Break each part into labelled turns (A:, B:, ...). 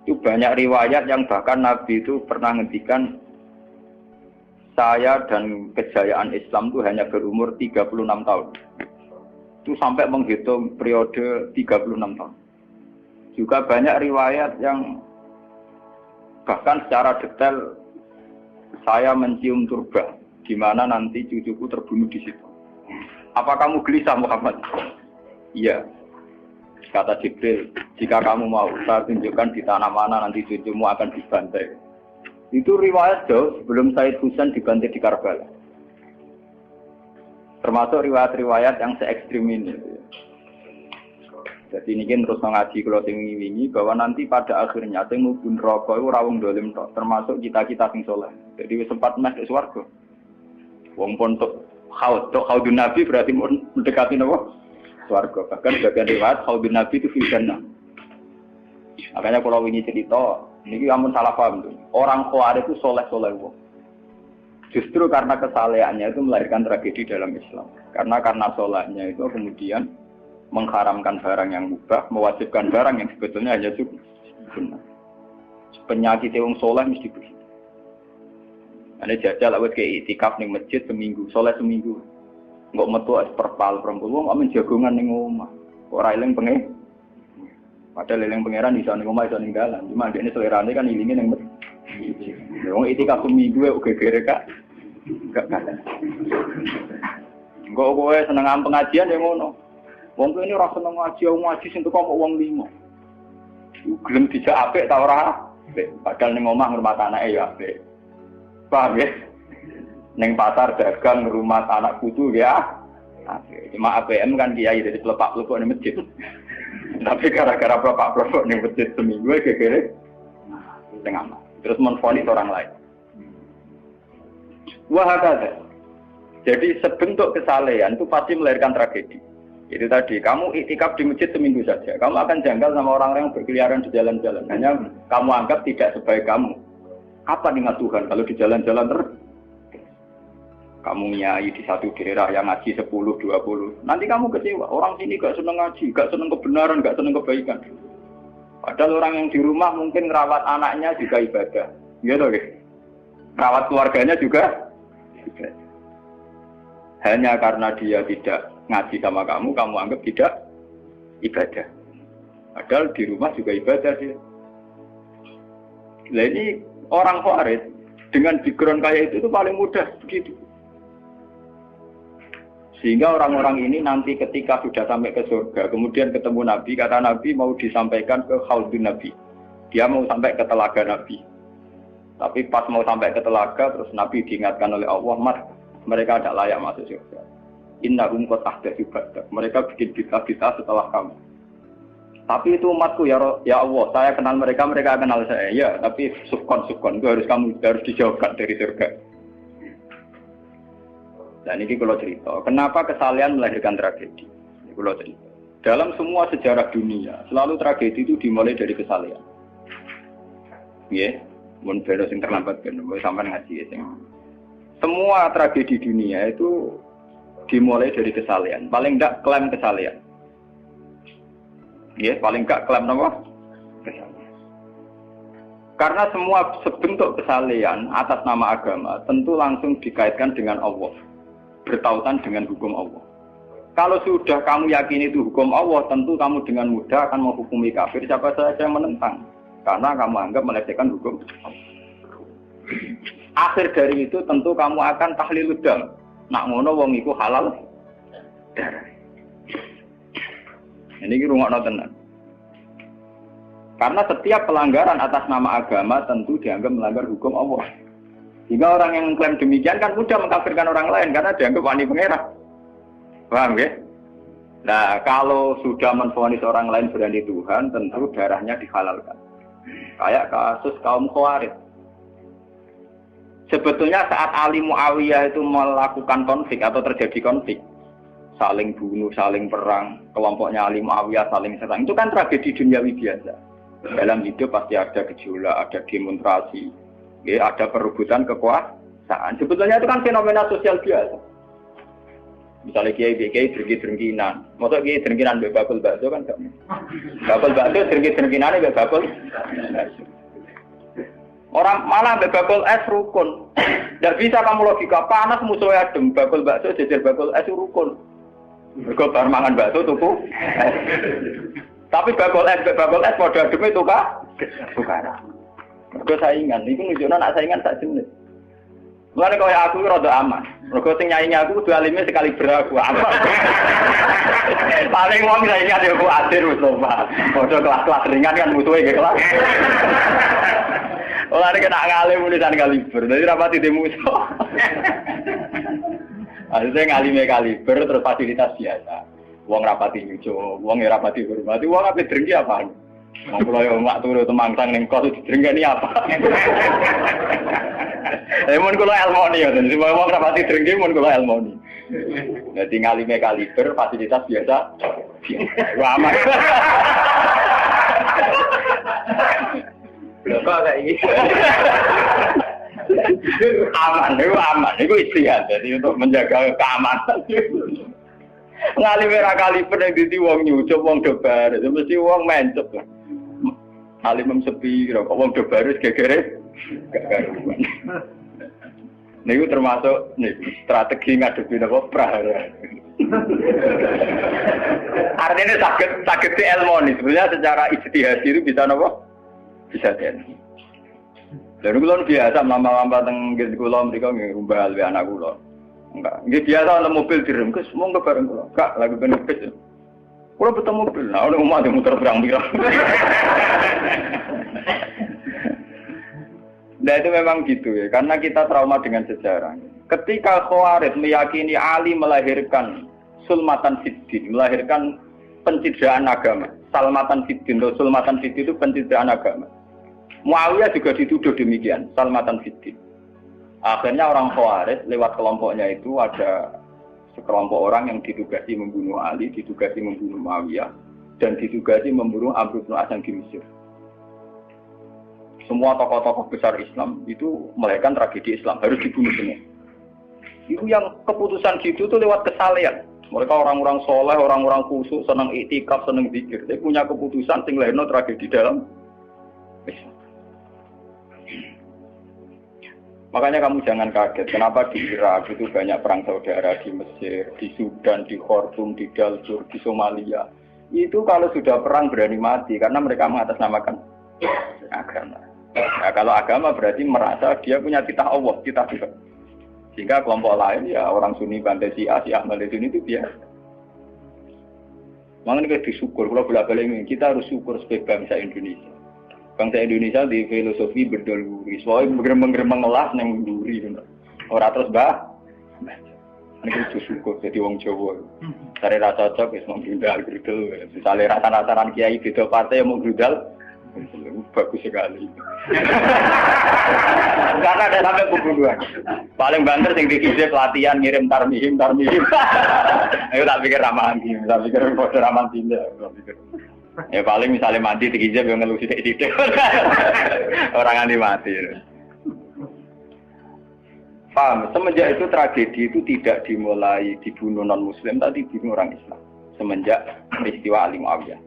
A: Itu banyak riwayat yang bahkan Nabi itu pernah ngendikan saya dan kejayaan Islam itu hanya berumur 36 tahun. Itu sampai menghitung periode 36 tahun. Juga banyak riwayat yang bahkan secara detail saya mencium turba, di mana nanti cucuku terbunuh di situ. Apa kamu gelisah Muhammad? Iya. Kata Jibril, jika kamu mau, saya tunjukkan di tanah mana nanti cucumu akan dibantai. Itu riwayat jauh sebelum Said Husain dibantai di Karbala. Termasuk riwayat-riwayat yang se-ekstrim ini. Jadi ini kan terus ngaji kalau tinggi-tinggi bahwa nanti pada akhirnya sing mubun rokok itu rawung dolim tok, termasuk kita-kita sing soleh. Jadi sempat masuk swarga. Wong pontok haudun Nabi berarti mendekati napa? Swarga. Bahkan bagian riwayat haudun Nabi itu fil jannah. Makanya kalau ini cerita, ini amun salah paham tuh. Orang Khawarij itu soleh-soleh wong. Justru karena kesalehannya itu melahirkan tragedi dalam Islam. Karena solehnya itu kemudian mengharamkan barang yang mubah, mewajibkan barang yang sebetulnya hanya sunnah. Penyakit wong soleh mesti begitu. Ane jajal awet ke itikaf ning masjid seminggu, soleh seminggu. Enggak metu es perpal perempuan wong amen jagongan ning omah. Ora eling pengen. Padahal eling pangeran iso ning omah iso ning dalan. Cuma dekne selerane kan ilinge ning masjid. Wong itikaf seminggu kok gegere kak. Enggak kalah. Enggak kowe seneng pengajian ya ngono. Wong ini ora seneng ngaji sing teko wong limo. Gelem dijak apik ta ora? Padahal ning omah ngurmat anake ya apik. Paham ya? Ning pasar dagang ngurmat anak putu ya. Apik. Cuma APM kan kiai dari pelepak-pelepok ning masjid. Tapi gara-gara pelepak-pelepok ning masjid seminggu gegere setengah mah. Terus menfonis orang lain. Wah kata. Jadi sebentuk kesalehan itu pasti melahirkan tragedi. Itu tadi, kamu iktikaf di masjid seminggu saja. Kamu akan janggal sama orang-orang yang berkeliaran di jalan-jalan. Hanya kamu anggap tidak sebaik kamu. Apa ingat Tuhan kalau di jalan-jalan terus? Kamu nyai di satu daerah yang ngaji 10, 20. Nanti kamu kecewa. Orang sini gak seneng ngaji, gak seneng kebenaran, gak seneng kebaikan. Padahal orang yang di rumah mungkin ngerawat anaknya juga ibadah. Gitu guys. Ngerawat keluarganya juga ibadah. Hanya karena dia tidak ngaji sama kamu anggap tidak ibadah. Padahal di rumah juga ibadah dia. Nah ini orang Khawarij dengan background kayak itu paling mudah begitu. Sehingga orang-orang ini nanti ketika sudah sampai ke surga, kemudian ketemu Nabi, kata Nabi mau disampaikan ke Haudun Nabi. Dia mau sampai ke telaga Nabi. Tapi pas mau sampai ke telaga, terus Nabi diingatkan oleh Allah, mereka tidak layak masuk surga. Innahum qad ahdatsu ba'dak. Mereka bikin bid'ah setelah kamu. Tapi itu umatku ya Allah, saya kenal mereka kenal saya. Ya, tapi sukon itu harus dijauhkan dari surga. Dan ini kalau cerita, kenapa kesalehan melahirkan tragedi? Ini kalau cerita. Dalam semua sejarah dunia, selalu tragedi itu dimulai dari kesalehan. Ya, mun bener sing terlambat kan, sampean ngaji ya. Semua tragedi dunia itu dimulai dari kesalehan. Paling enggak klaim kesalehan. Ya, paling enggak klaim apa? Kesalehan. Karena semua bentuk kesalehan atas nama agama tentu langsung dikaitkan dengan Allah. Bertautan dengan hukum Allah. Kalau sudah kamu yakini itu hukum Allah, tentu kamu dengan mudah akan menghukumi kafir siapa saja yang menentang. Karena kamu anggap melecehkan hukum Allah. Akhir dari itu tentu kamu akan tahlilud dam. Nak ngono wong iku halal darah. Ini rungokno tenan. Karena setiap pelanggaran atas nama agama tentu dianggap melanggar hukum Allah. Jika orang yang mengklaim demikian kan mudah mengkafirkan orang lain karena dianggap wani pengerah. Paham ya? Nah, kalau sudah menvonis orang lain berani Tuhan, tentu darahnya dihalalkan. Kayak kasus kaum Khawarij. Sebetulnya saat Ali Muawiyah itu melakukan konflik atau terjadi konflik, saling bunuh, saling perang, kelompoknya Ali Muawiyah saling serang, itu kan tragedi duniawi biasa. Dalam hidup pasti ada gejolak, ada demonstrasi, ya, ada perebutan kekuasaan. Sebetulnya itu kan fenomena sosial biasa. Misalnya kiai drengki-drengkinan. Masa kiai drengkinan mbek bakul bakso kan gak. Bakul bakso drengki-drengkinane mbek bakul. Orang malah mbek bakul es rukun. Ndak bisa kamu logika panas musuh adem, bakul bakso jejer bakul es rukun. Mergo bar mangan bakso tuku. Tapi bakul es padha ademe tukaran. Mergo saingan, iku nunjukno nek saingan sak jenis. Mulane kaya aku rada aman. Mergo sing nyaingi aku kudu alime sekali beraku aman. Paling wong saingi aku adir wis lho, Pak. Padha kelas-kelas ringan kan musuhe nggih kelas. Ora nek nak ngalim tulisan kaliber. Dadi rapati di musuh. Akhirnya ngalime kaliber terus fasilitas biasa. Wong rapati nyucuk, wong ya rapati hormati, wong ape drengki apaan? Wong kula yo mak turu temangsang ning kos drengkeni apa? Mun kula elmoni ya, dadi wong rapati drengki mun kula elmoni. Dadi ngalime kaliber fasilitas biasa. Wah aman. Lha kok iki? Aman, itu istihad. Jadi untuk menjaga keamanan. Ngalime ra kaliber ning dadi wong nyucup wong dobar, mesti wong mencep. Alim sepi, kok wong dobar wis gegere gak karuan. Niku termasuk strategi ngadepi napa prahara. Artinya sakit ilmu sebenarnya secara ijtihad itu bisa napa? Bisa ten. Lalu kulon biasa lama-lama teng kula mriko ngumbal we anak kula. Enggak, nggih biasa ana mobil direngkes monggo bareng kula. Kak, lagi ben ngepes. Kula betul mobil, nah ono omah muter pirang-pirang. Nah itu memang gitu ya, karena kita trauma dengan sejarah. Ketika Khawarij meyakini Ali melahirkan sulmatan fiddin, melahirkan pencitraan agama. Salmatan fiddin atau sulmatan fiddin itu pencitraan agama. Muawiyah juga dituduh demikian, salmatan fiddin. Akhirnya orang Khawarij lewat kelompoknya itu ada sekelompok orang yang ditugasi membunuh Ali, ditugasi membunuh Muawiyah, dan ditugasi membunuh Amr bin As di Mesir. Semua tokoh-tokoh besar Islam itu melahirkan tragedi Islam, harus dibunuh semua. Itu yang keputusan gitu tuh lewat kesalehan. Mereka orang-orang soleh, orang-orang khusyuk, senang iktikaf, senang zikir. Dia punya keputusan sing lahirno tragedi dalam Islam. Makanya kamu jangan kaget, kenapa di Irak itu banyak perang saudara, di Mesir, di Sudan, di Khartoum, di Darfur, di Somalia. Itu kalau sudah perang berani mati, karena mereka mengatasnamakan agama. Nah, kalau agama berarti merasa dia punya titah Allah, titah Tuhan. Sehingga kelompok lain ya orang Sunni bantai Syiah, Syiah bantai Sunni itu biasa. Makanya kita disyukur, kalau bolak-balik kita harus syukur sebagai bangsa Indonesia. Bangsa Indonesia di filosofi berdoluri, soalnya bergeremeng-geremeng ngelas yang berduri. Orang terus ini kita syukur jadi wong Jawa. Cari rasa cocok, ya mau berudal. Misalnya rasa-rasaran kiai beda partai yang mau berudal, bagus sekali. Karena ada sampai pembunuhan. Paling banter sing dikisih pelatihan ngirim tarmihim. Ayo tak pikir ramahan gini, tak pikir bodoh ramahan tindak. Ya paling misalnya mati dikisih yang ngelusi titik. Orang anti mati. Paham? Semenjak itu tragedi itu tidak dimulai dibunuh non-Muslim, tapi dibunuh orang Islam. Semenjak peristiwa Ali Muawiyah.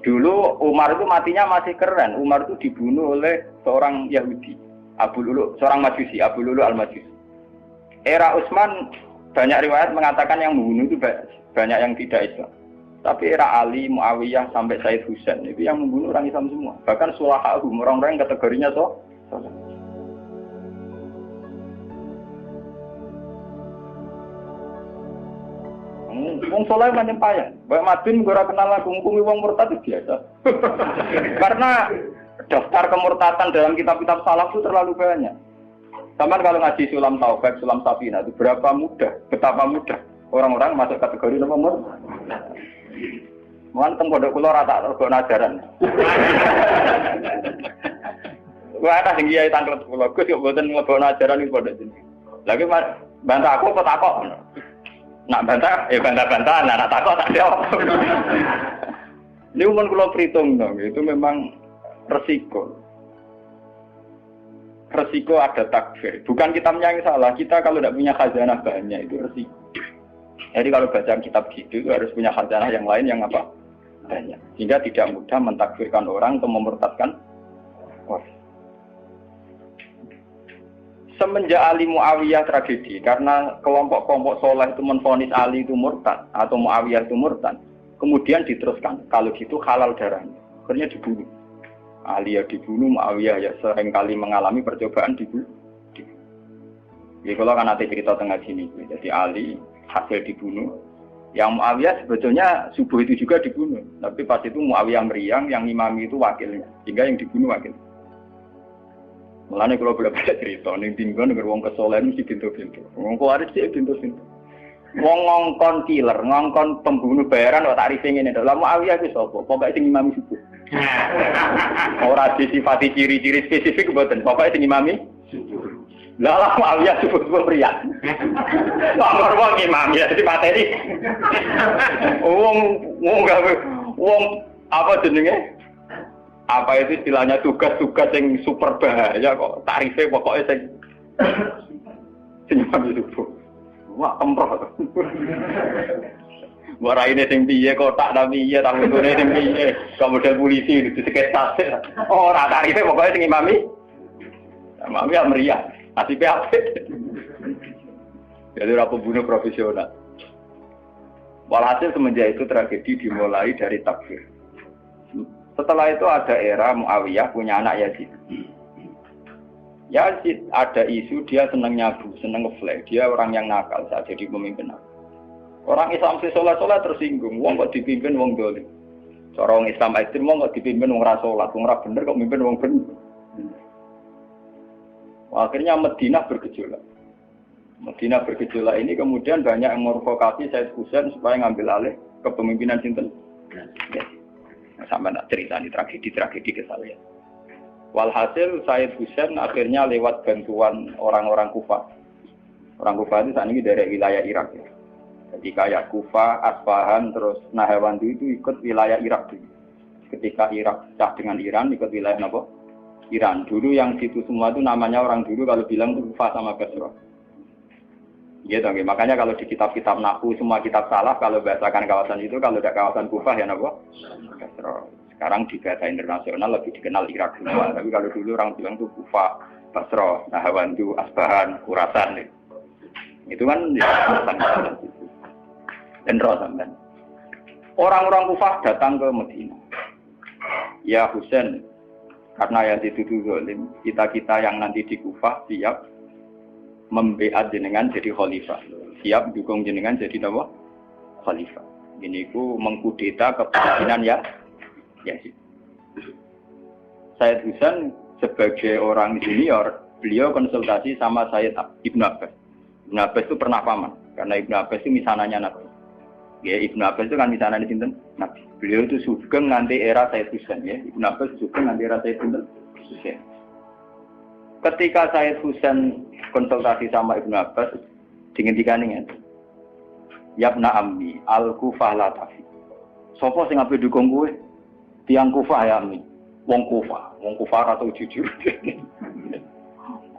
A: Dulu Umar itu matinya masih keren. Umar itu dibunuh oleh seorang Yahudi, Abu Lulu, seorang Majusi, Abu Lulu al-Majusi. Era Utsman banyak riwayat mengatakan yang membunuh itu banyak yang tidak Islam. Tapi era Ali, Muawiyah sampai Said Husain itu yang membunuh orang Islam semua. Bahkan sulahahum, orang-orang yang kategorinya wong soleh macam payah. Baik Madin gue kenal aku ngukumi wong murtad itu biasa. Karena daftar kemurtatan dalam kitab-kitab salaf itu terlalu banyak. Sama kalau ngaji Sulam Taufik, Sulam Safina itu berapa mudah, betapa mudah orang-orang masuk kategori nama murtad. Mohon teng pondok kula rata rego ajaran. Wah ada sing kiai tanglet kula, Gus yo mboten mlebu ajaran iki pondok jeneng. Lagi bantah aku apa takok? Nak bantah, ya bantah-bantah, nak takut tak jawab. Ini umum kalau perhitung dong, itu memang resiko. Resiko ada takfir. Bukan kita yang salah, kita kalau tidak punya khazanah banyak itu resiko. Jadi kalau baca kitab gitu harus punya khazanah yang lain yang apa? Banyak. Sehingga tidak mudah mentakfirkan orang atau memurtadkan orang. Semenjak Ali Muawiyah tragedi, karena kelompok-kelompok soleh itu menvonis Ali itu murtad atau Muawiyah itu murtad, kemudian diteruskan kalau gitu halal darahnya, akhirnya dibunuh. Ali ya dibunuh, Muawiyah ya seringkali mengalami percobaan dibunuh. Ya kalau kan nanti cerita tengah sini, jadi Ali hasil dibunuh, yang Muawiyah sebetulnya subuh itu juga dibunuh, tapi pas itu Muawiyah meriang, yang imami itu wakilnya, sehingga yang dibunuh wakil. Mulane kalau boleh baca cerita, ning tinggon nang wong kesolen mesti pintu-pintu. Wong kuwaris sih pintu-pintu. Wong ngongkon killer, ngongkon pembunuh bayaran kok tarife ngene to. Lah Muawiyah ki sapa? Pokoke sing imami subuh. Ora disifati ciri-ciri spesifik mboten, pokoke sing imami subuh. Lah Muawiyah subuh priat. Nomor wong imami dadi materi. Wong apa jenenge? Apa itu istilahnya tugas-tugas yang super bahaya kok tarifnya pokoknya senyum itu wah kemproh wara ini sing piye kotak tapi iya tak metune sing piye kok model polisi itu seketas ora tarifnya pokoknya sing imami mami meriah nasibnya apik jadi ora pembunuh profesional. Walhasil semenjak itu tragedi dimulai dari takfir. Setelah itu ada era Muawiyah punya anak Yazid. Yazid ada isu dia seneng nyabu, seneng ngeflek. Dia orang yang nakal saat jadi pemimpin. Orang Islam sholat tersinggung. Wong kok dipimpin wong dolim. Orang Islam ekstrem wong kok dipimpin wong ra sholat. Wong ra bener kok mimpin wong bener. Akhirnya Madinah bergejolak. Madinah bergejolak ini kemudian banyak yang merokokasi Said Husain supaya ngambil alih kepemimpinan sinten. Sampai nak cerita ini tragedi kesalahan. Walhasil Said Husain akhirnya lewat bantuan orang-orang Kufah. Orang Kufah itu saat ini dari wilayah Irak. Ya. Jadi kayak Kufah, Asfahan, terus Nahrawan itu ikut wilayah Irak. Ketika Irak pecah dengan Iran, ikut wilayah apa? Iran. Dulu yang situ semua itu namanya orang dulu kalau bilang itu Kufah sama Basra. Gitu, makanya kalau di kitab-kitab Nahwu semua kitab salaf kalau bahasakan kawasan itu kalau tidak kawasan Kufah ya napa? Basra. Sekarang di bahasa internasional lebih dikenal Irak semua. Tapi kalau dulu orang bilang itu Kufah, Basra, Nahrawan, Asbahan, Khurasan. Itu kan ya, dan Rosamban. Orang-orang Kufah datang ke Madinah. Ya Husain, karena yang dituduh zalim, kita yang nanti di Kufah siap membeat jenengan jadi khalifah, siap dukung jenengan jadi apa? Khalifah. Ini ku mengkudeta kepemimpinan ya Yazid. Said Husain sebagai orang senior, beliau konsultasi sama Sayyid Ibnu Abbas. Ibnu Abbas itu pernah paman, karena Ibnu Abbas itu misananya Nabi. Ya Ibnu Abbas itu kan misananya sinten? Nabi. Beliau itu sugeng nanti era Said Husain ya. Ibnu Abbas sugeng nanti era Said Husain. Ketika Said Husain konsultasi sama Ibnu Abbas, dihentikan ini. Yabna ammi al-Kufah la tafi. Sopo sing ape dukung kowe? Tiang Kufah ya ammi. Wong Kufah atau jujur.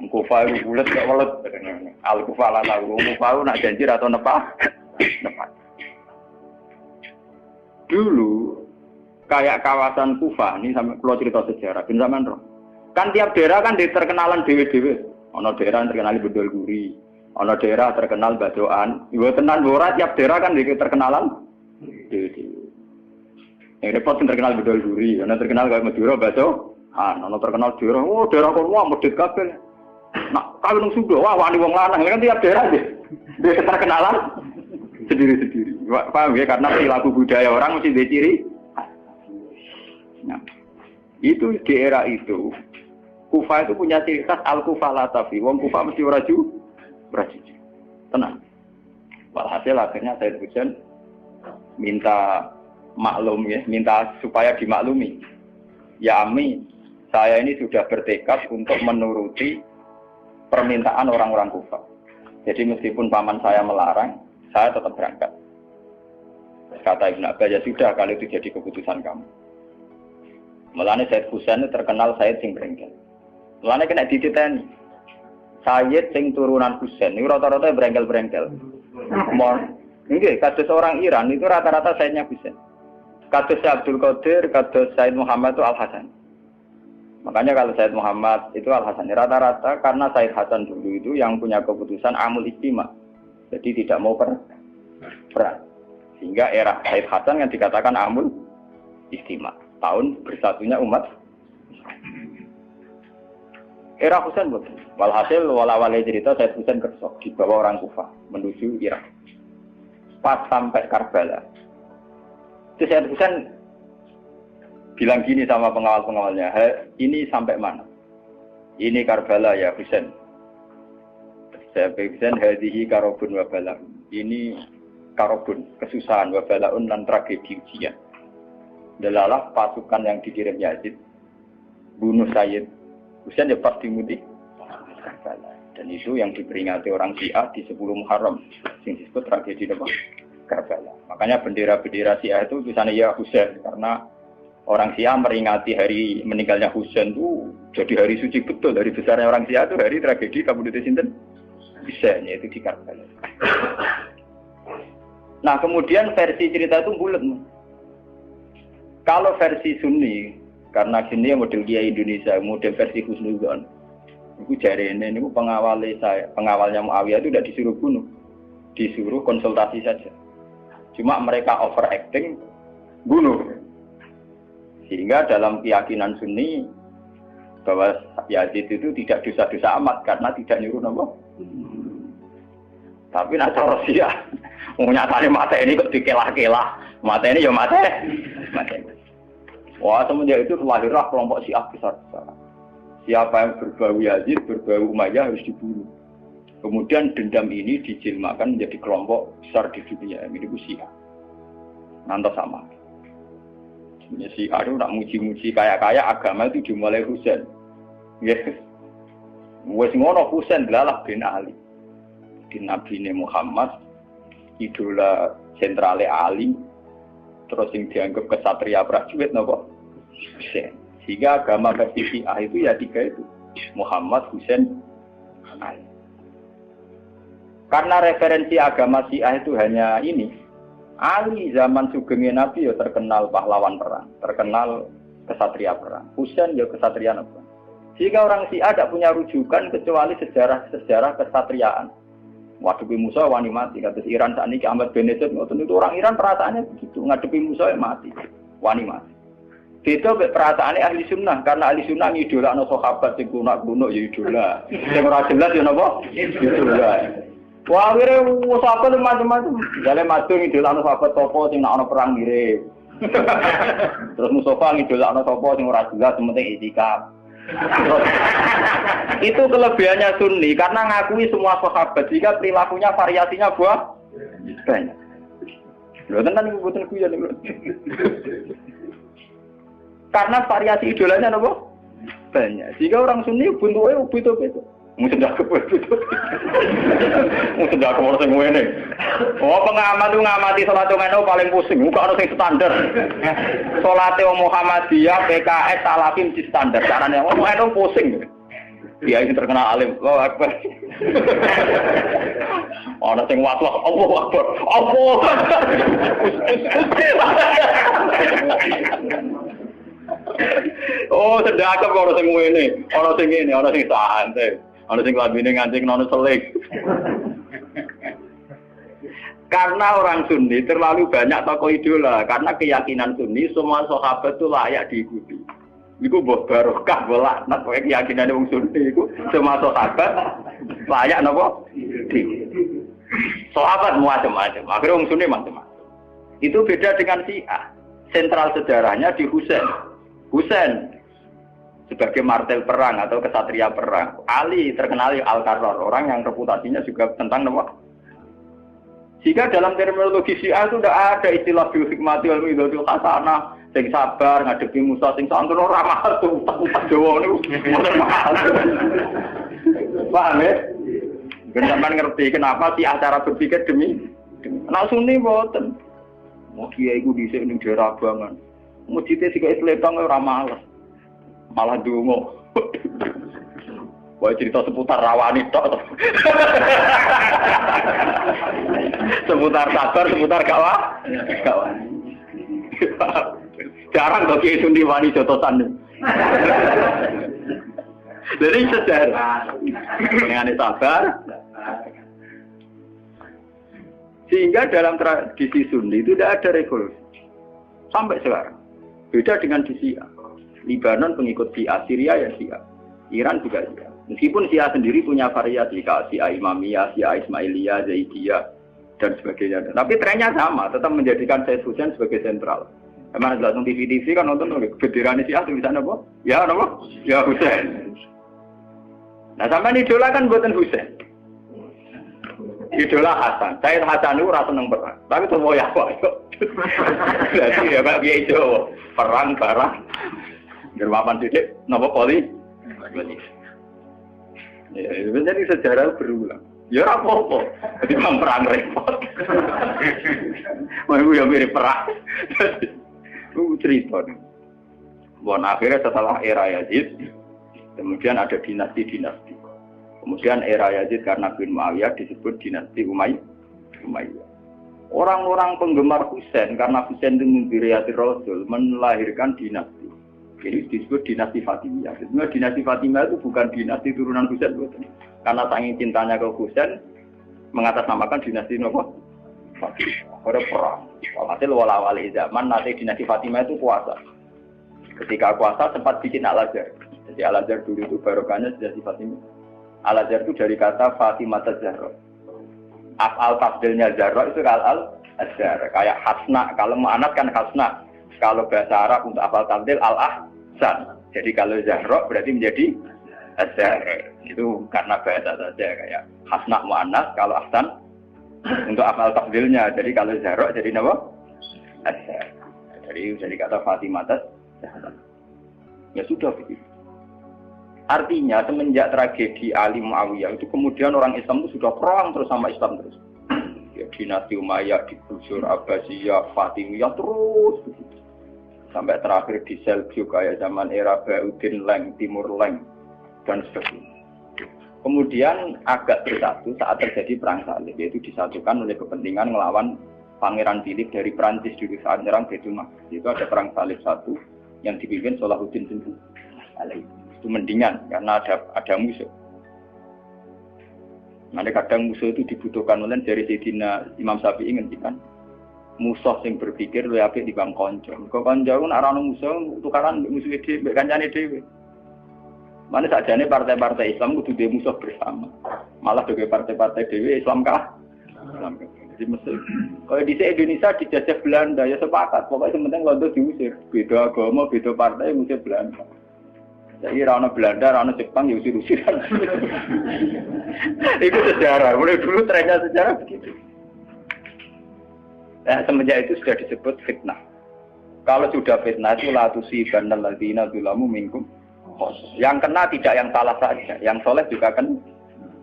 A: Wong Kufah itu bulet gak welet. Al-Kufah la tafi. Wong Kufah nak janji atau nepat. Dulu kayak kawasan Kufah ini sampai kalau cerita sejarah, ben sampean roh. Kan tiap daerah kan terkenalan dewe-dewe. Ono daerah terkenal Bedol Guri, ono daerah terkenal Badoan. Ibu tenan ora tiap daerah kan terkenalan dewe-dewe. Yang repot terkenal Bedol Guri, ono terkenal kayak Madura Badoan, ono terkenal daerah, oh daerah kono wah medhit kabeh. Nah, kalau nang Sunda wah wani wong lanang kan tiap daerah deh. Dia terkenalan sendiri-sendiri. Paham ya karena perilaku budaya orang mesti ada ciri. Nah, itu di era itu Kufah itu punya ciri khas al-Kufah la tafi. Wong Kufah mesti ora ju, tenang. Walhasil akhirnya Said Husain minta maklum ya, minta supaya dimaklumi. Ya Ami, saya ini sudah bertekad untuk menuruti permintaan orang-orang Kufah. Jadi meskipun paman saya melarang, saya tetap berangkat. Kata Ibnu Abbas, ya sudah kalau itu jadi keputusan kamu. Mulane Said Husain terkenal Said sing brengkel. Mulane kena dititeni. Said sing turunan Husain niku rata-rata brengkel-brengkel. Nggih, kados orang Iran itu rata-rata Sayyidnya Husain. Kados Abdul Qadir, kados Sayyid Muhammad itu Al-Hasan. Makanya kalau Sayyid Muhammad itu Al-Hasan rata-rata karena Sayyid Hasan dulu itu yang punya keputusan amul istima. Jadi tidak mau perang. Sehingga era Sayyid Hasan yang dikatakan amul istima. Tahun bersatunya umat. Era Husain betul. Walhasil wala-wala cerita Sayyid Husain kerso dibawa orang Kufah menuju Irak. Pas sampai Karbala. Terus Sayyid Husain bilang gini sama pengawal-pengawalnya, ini sampai mana? Ini Karbala ya Husain. Saya Husain hadhihi karobun wa bala. Ini karobun, kesusahan wa balaun dan tragedi ujian. Delalah pasukan yang dikirim Yazid bunuh Sayyid Husain ya pas dimuti Karbala. Dan itu yang diperingati orang Syiah di 10 Muharram, yang disebut tragedi Karbala. Makanya bendera-bendera Syiah itu tulisannya ya Husain karena orang Syiah meringati hari meninggalnya Husain itu jadi hari suci betul. Dari besarnya orang Syiah itu hari tragedi Kabupaten Sinten Husain, yaitu di Karbala. Nah kemudian versi cerita itu bulat. Kalau versi Sunni, karena sini model Kiai Indonesia, model versi Husnudzon, itu jari ini pengawalnya Muawiyah itu tidak disuruh bunuh, disuruh konsultasi saja. Cuma mereka overacting bunuh. Sehingga dalam keyakinan Sunni bahwa Yazid itu tidak dosa-dosa amat karena tidak nyuruh nama. Tapi nak cara Syiah, nyatanya mata ini kok dikelah-kelah, mata ini ya mata. Wah semenjak itu lahirlah kelompok Syiah besar-besar. Siapa yang berbau Yazid, berbau Umayyah harus dibunuh. Kemudian dendam ini dijilmakan menjadi kelompok besar di dunia, ini Syiah. Nanti sama. Si Aduh nak muji-muji kaya-kaya agama itu dimulai Husain. Yes. Wes ngono Husain belalah bin Ali. Di Nabi Muhammad idola sentrale Ali. Terus yang dianggap kesatria prajurit napa? Husain. Sehingga agama versi Syiah itu ya 3 itu. Muhammad, Husain, Ali. Karena referensi agama Syiah itu hanya ini. Ali zaman sugengnya Nabi ya terkenal pahlawan perang, terkenal kesatria perang. Husain ya kesatria perang. Jika orang Syiah tidak punya rujukan kecuali sejarah kesatriaan. Ngadepi Musa wani mati, kata Iran saat ini Ahmad Benedek, itu orang Iran perasaannya begitu, ngadepi Musa ya mati, wani mati. Beda perasaannya ahli sunnah, karena ahli sunnah idola no sahabat sing kuno ya idola, yang ora jelas ya napa idola. Wah, kira sahabat macam-macam. Jale madung idolakno sahabat topo sing nak ana perang mirip. Terus Mustafa ngidolakno topo sing ora jelas penting itikaf. Itu kelebihannya Sunni karena ngakui semua sahabat jika perilakunya variasinya banyak. Lho tenan iku boten guyon lho. Karena variasi idolanya napa? Banyak. Jika orang Sunni bentuke beda-beda. Mungkin dah kepedut. Mungkin dah kemana sing ngene. Oh pengamat itu ngamati salat ngono paling pusing. Muka ono sing standar. Salate Muhammadiyah, PKS, Salafi mesti standar. Carane ono pusing. Dia ini terkenal alim. Allahu Akbar. Ono sing waswas Allahu Akbar. Allah. Oh sedekah kok ono sing ngene. Ono sing ngene, ono sing santai. Ana sing labine ngancing nono selik. Karena orang Sunni terlalu banyak tokoh idola, karena keyakinan Sunni semua sahabat itu layak diikuti. Iku mbah barokah laknat kowe keyakinane wong Sunni iku semua sahabat layak napa? Diikuti. Sahabat macam-macam, akhirnya wong Sunni macam-macam. Itu beda dengan Syiah. Sentral sejarahnya di Husain. Husain sebagai martel perang atau kesatria perang. Ali terkenal Al-Qarrar, orang yang reputasinya juga tentang apa? Jika dalam terminologi Syiah itu tidak ada istilah bil hikmati wal mau'izatil hasanah, sing sabar ngadepi Musa sing santun ora mahal tuh utak Jawa niku. Paham ya? Sampeyan ngerti kenapa sih acara berpikir demi nek Sunni mboten. Mau kiai iku dhisik ning daerah Abangan. Mujite sik kaya sletong ora males. Malah dungo. Wah cerita seputar rawani tok. Seputar sabar, seputar kawan. Jarang kok Kiai Sundi wani jotosan. Jadi sejarah dengan sabar. Sehingga dalam tradisi Sunni itu tidak ada revolusi. Sampai sekarang. Beda dengan di Syiah. Libanon pengikut Syiah, Syria ya Syiah. Iran juga Syiah. Meskipun Syiah sendiri punya variasi, kayak Syiah Imamiyah, Syiah Ismailiyah, Zaidiyah, dan sebagainya. Tapi trennya sama, tetap menjadikan Said Hussein sebagai sentral. Emang ada nonton TV kan nonton bendera Syiah tulisannya apa? Ya apa? Ya Hussein. Nah sampai idola kan buatan Hussein. Idola Hasan. Said Hasan itu rasa seneng perang. Tapi semua ya kok. Jadi ya Pak Kiai Jawa perang barang. Gerwapan sidik, napa poli? Ya, jadi sejarah berulang. Ya ora apa-apa. Dadi perang repot. Mau yang mirip perang. Cerita. Bon akhirnya setelah era Yazid, kemudian ada dinasti-dinasti. Kemudian era Yazid karena bin Muawiyah disebut dinasti Umayyah. Orang-orang penggemar Husain karena Husain itu mendiriati Rasul melahirkan dinasti. Jadi disebut dinasti Fatimiyah. Sebenarnya dinasti Fatimiyah itu bukan dinasti turunan Husain, karena saking cintanya ke Husain mengatasnamakan dinasti apa? Fatimiyah. Ada perang. Walhasil wala-wali zaman nanti dinasti Fatimiyah itu kuasa. Ketika kuasa sempat bikin Al-Azhar. Jadi Al-Azhar dulu itu barokahnya dinasti Fatimiyah. Al-Azhar itu dari kata Fatimah Zahra. Af'al tafdilnya Zahra itu Al-Azhar. Kayak Hasna, kalau mu'anat kan Hasna. Kalau bahasa Arab untuk af'al tafdil Al-Ahsan. Jadi kalau Zahra berarti menjadi Azhar. Itu karena bahasa saja kayak Hasna mu'anat, kalau Ahsan untuk af'al tafdilnya. Jadi kalau Zahra jadi apa? Azhar. Jadi kata Fatimah Zahra. Ya sudah begitu. Artinya semenjak tragedi Ali Muawiyah itu kemudian orang Islam itu sudah perang terus sama Islam terus. Ya, dinasti Umayyah, digusur Abbasiyah, Fatimiyah terus begitu. Sampai terakhir di Seljuk kayak zaman era Bauddin Leng, Timur Leng dan sebagainya. Kemudian agak bersatu saat terjadi perang salib, yaitu disatukan oleh kepentingan melawan Pangeran Philip dari Prancis dulu saat menyerang Baitul Maqdis. Itu ada perang salib satu yang dipimpin Salahuddin Alaihi. Itu mendingan karena ada musuh. Nanti kadang musuh itu dibutuhkan oleh dari Sayyidina Imam Syafi'i ngendikan musuh yang berpikir luwih apik dibanding kanca. Kok kanca ku nek ana musuh tukaran musuh dhewe, kancane dhewe. Mane sakjane partai-partai Islam kudu duwe musuh bersama. Malah dhewe partai-partai dhewe Islam kah? Islam. Jadi mesti kalau di Indonesia dijajah Belanda ya sepakat. Pokoknya penting Londo diusir. Beda agama, beda partai musir Belanda. Jadi rana Belanda, rana Jepang, ya usir-usiran. Itu sejarah. Mulai dulu trennya sejarah begitu. Nah, semenjak itu sudah disebut fitnah. Kalau sudah fitnah itu la tusibanal ladzina dzalamu minkum. Yang kena tidak yang salah saja, yang soleh juga kan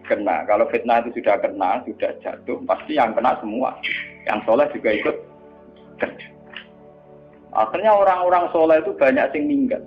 A: kena. Kalau fitnah itu sudah kena, sudah jatuh, pasti yang kena semua. Yang soleh juga ikut kena. Akhirnya orang-orang soleh itu banyak yang meninggal.